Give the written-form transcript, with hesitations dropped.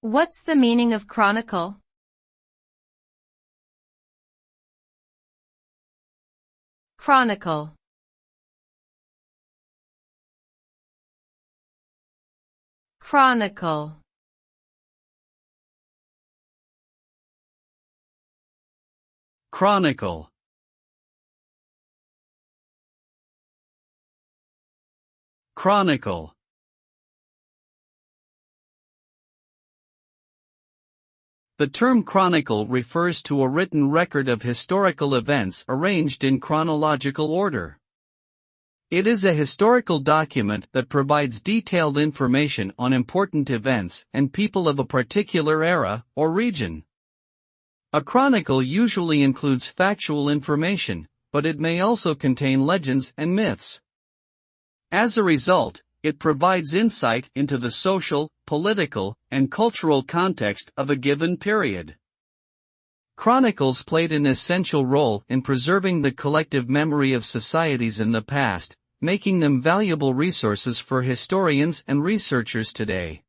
What's the meaning of chronicle? Chronicle. Chronicle. Chronicle. Chronicle. The term chronicle refers to a written record of historical events arranged in chronological order. It is a historical document that provides detailed information on important events and people of a particular era or region. A chronicle usually includes factual information, but it may also contain legends and myths. As a result, it provides insight into the social, political, and cultural context of a given period. Chronicles played an essential role in preserving the collective memory of societies in the past, making them valuable resources for historians and researchers today.